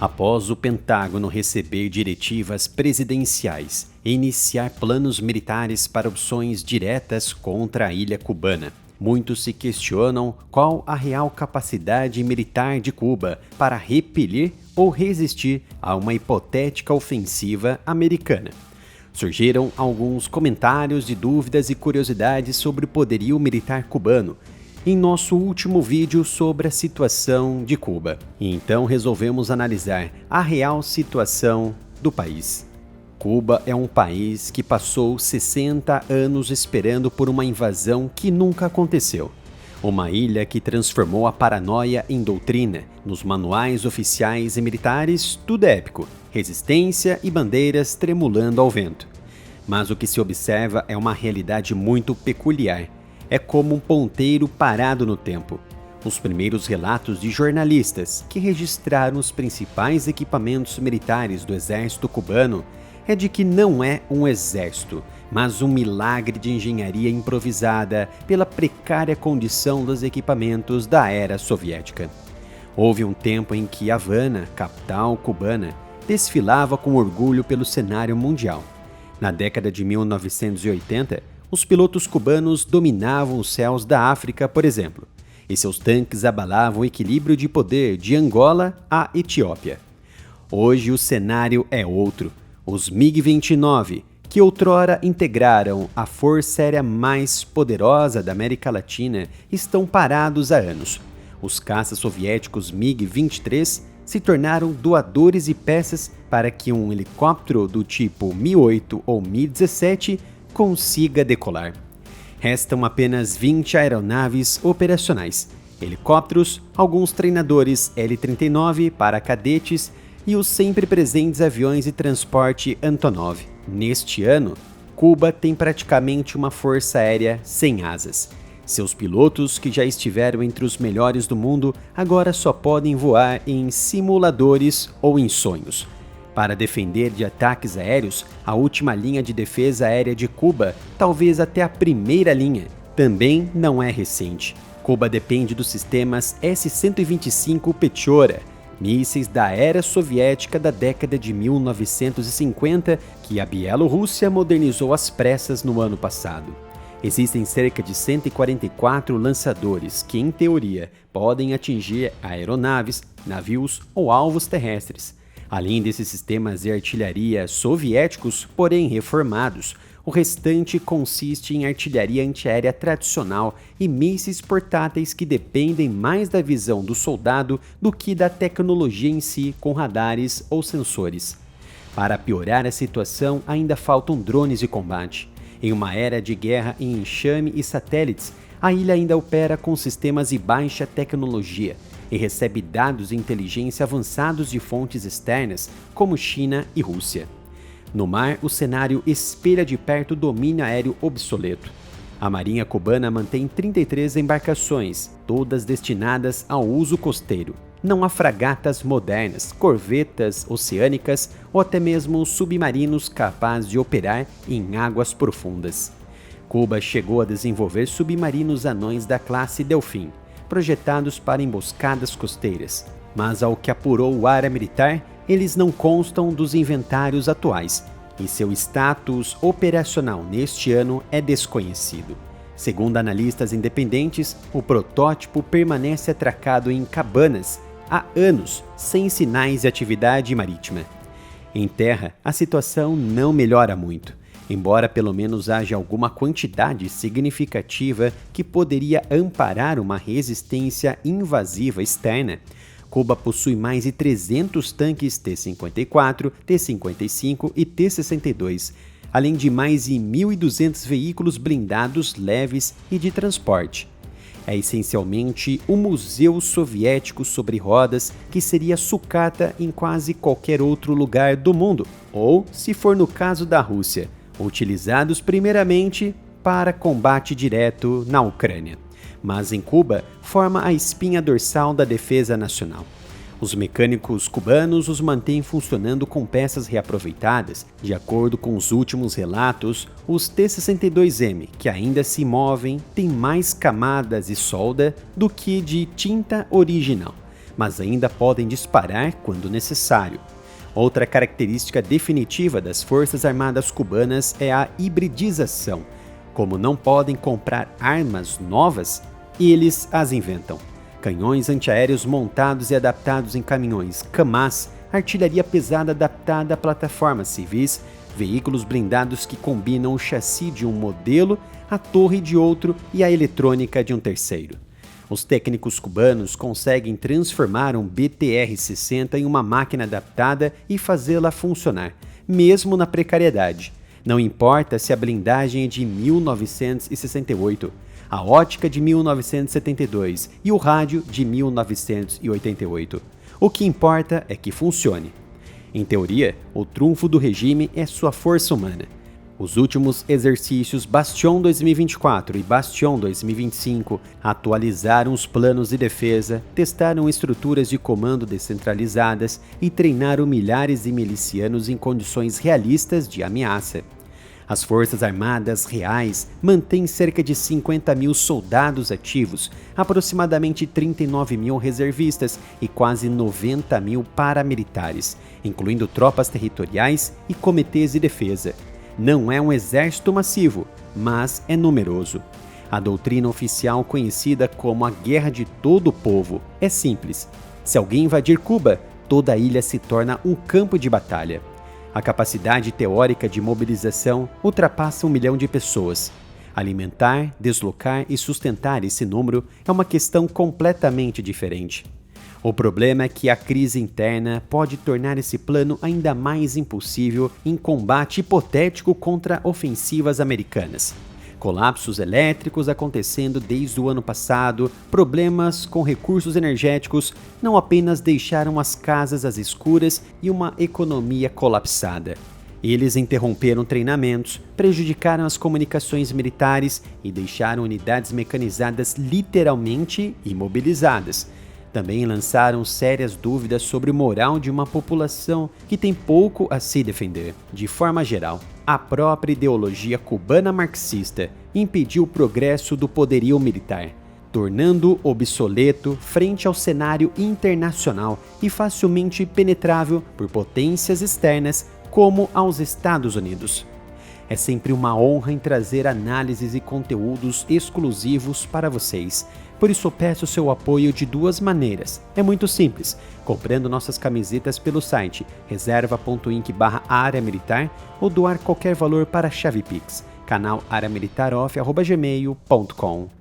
Após o Pentágono receber diretivas presidenciais e iniciar planos militares para opções diretas contra a ilha cubana, muitos se questionam qual a real capacidade militar de Cuba para repelir ou resistir a uma hipotética ofensiva americana. Surgiram alguns comentários de dúvidas e curiosidades sobre o poderio militar cubano em nosso último vídeo sobre a situação de Cuba. Então resolvemos analisar a real situação do país. Cuba é um país que passou 60 anos esperando por uma invasão que nunca aconteceu. Uma ilha que transformou a paranoia em doutrina. Nos manuais oficiais e militares, tudo é épico, resistência e bandeiras tremulando ao vento. Mas o que se observa é uma realidade muito peculiar. É como um ponteiro parado no tempo. Os primeiros relatos de jornalistas que registraram os principais equipamentos militares do exército cubano é de que não é um exército, mas um milagre de engenharia improvisada pela precária condição dos equipamentos da era soviética. Houve um tempo em que Havana, capital cubana, desfilava com orgulho pelo cenário mundial. Na década de 1980, os pilotos cubanos dominavam os céus da África, por exemplo, e seus tanques abalavam o equilíbrio de poder de Angola à Etiópia. Hoje o cenário é outro. Os MiG-29, que outrora integraram a força aérea mais poderosa da América Latina, estão parados há anos. Os caças soviéticos MiG-23 se tornaram doadores de peças para que um helicóptero do tipo Mi-8 ou Mi-17 consiga decolar. Restam apenas 20 aeronaves operacionais, helicópteros, alguns treinadores L-39 para cadetes e os sempre presentes aviões de transporte Antonov. Neste ano, Cuba tem praticamente uma força aérea sem asas. Seus pilotos, que já estiveram entre os melhores do mundo, agora só podem voar em simuladores ou em sonhos. Para defender de ataques aéreos, a última linha de defesa aérea de Cuba, talvez até a primeira linha, também não é recente. Cuba depende dos sistemas S-125 Pechora, mísseis da era soviética da década de 1950, que a Bielorrússia modernizou às pressas no ano passado. Existem cerca de 144 lançadores que, em teoria, podem atingir aeronaves, navios ou alvos terrestres. Além desses sistemas de artilharia soviéticos, porém reformados, o restante consiste em artilharia antiaérea tradicional e mísseis portáteis que dependem mais da visão do soldado do que da tecnologia em si, com radares ou sensores. Para piorar a situação, ainda faltam drones de combate. Em uma era de guerra em enxame e satélites, a ilha ainda opera com sistemas de baixa tecnologia e recebe dados de inteligência avançados de fontes externas, como China e Rússia. No mar, o cenário espelha de perto o domínio aéreo obsoleto. A Marinha cubana mantém 33 embarcações, todas destinadas ao uso costeiro. Não há fragatas modernas, corvetas oceânicas ou até mesmo submarinos capazes de operar em águas profundas. Cuba chegou a desenvolver submarinos anões da classe Delfim, projetados para emboscadas costeiras, mas ao que apurou o área militar, eles não constam dos inventários atuais, e seu status operacional neste ano é desconhecido. Segundo analistas independentes, o protótipo permanece atracado em cabanas há anos, sem sinais de atividade marítima. Em terra, a situação não melhora muito, embora pelo menos haja alguma quantidade significativa que poderia amparar uma resistência invasiva externa. Cuba possui mais de 300 tanques T-54, T-55 e T-62, além de mais de 1.200 veículos blindados leves e de transporte. É essencialmente um museu soviético sobre rodas que seria sucata em quase qualquer outro lugar do mundo, ou, se for no caso da Rússia, utilizados primeiramente para combate direto na Ucrânia. Mas em Cuba, forma a espinha dorsal da defesa nacional. Os mecânicos cubanos os mantêm funcionando com peças reaproveitadas. De acordo com os últimos relatos, os T-62M, que ainda se movem, têm mais camadas de solda do que de tinta original, mas ainda podem disparar quando necessário. Outra característica definitiva das Forças Armadas cubanas é a hibridização. Como não podem comprar armas novas, eles as inventam. Canhões antiaéreos montados e adaptados em caminhões Kamaz, artilharia pesada adaptada a plataformas civis, veículos blindados que combinam o chassi de um modelo, a torre de outro e a eletrônica de um terceiro. Os técnicos cubanos conseguem transformar um BTR-60 em uma máquina adaptada e fazê-la funcionar, mesmo na precariedade. Não importa se a blindagem é de 1968, a ótica de 1972 e o rádio de 1988. O que importa é que funcione. Em teoria, o trunfo do regime é sua força humana. Os últimos exercícios Bastion 2024 e Bastion 2025 atualizaram os planos de defesa, testaram estruturas de comando descentralizadas e treinaram milhares de milicianos em condições realistas de ameaça. As Forças Armadas reais mantêm cerca de 50 mil soldados ativos, aproximadamente 39 mil reservistas e quase 90 mil paramilitares, incluindo tropas territoriais e comitês de defesa. Não é um exército massivo, mas é numeroso. A doutrina oficial conhecida como a Guerra de Todo o Povo é simples. Se alguém invadir Cuba, toda a ilha se torna um campo de batalha. A capacidade teórica de mobilização ultrapassa 1 milhão de pessoas. Alimentar, deslocar e sustentar esse número é uma questão completamente diferente. O problema é que a crise interna pode tornar esse plano ainda mais impossível em combate hipotético contra ofensivas americanas. Colapsos elétricos acontecendo desde o ano passado, problemas com recursos energéticos não apenas deixaram as casas às escuras e uma economia colapsada. Eles interromperam treinamentos, prejudicaram as comunicações militares e deixaram unidades mecanizadas literalmente imobilizadas. Também lançaram sérias dúvidas sobre o moral de uma população que tem pouco a se defender. De forma geral, a própria ideologia cubana marxista impediu o progresso do poderio militar, tornando-o obsoleto frente ao cenário internacional e facilmente penetrável por potências externas como aos Estados Unidos. É sempre uma honra em trazer análises e conteúdos exclusivos para vocês. Por isso eu peço seu apoio de duas maneiras. É muito simples, comprando nossas camisetas pelo site reserva.inc/área militar ou doar qualquer valor para a chave Pix, canal areamilitaroff@gmail.com.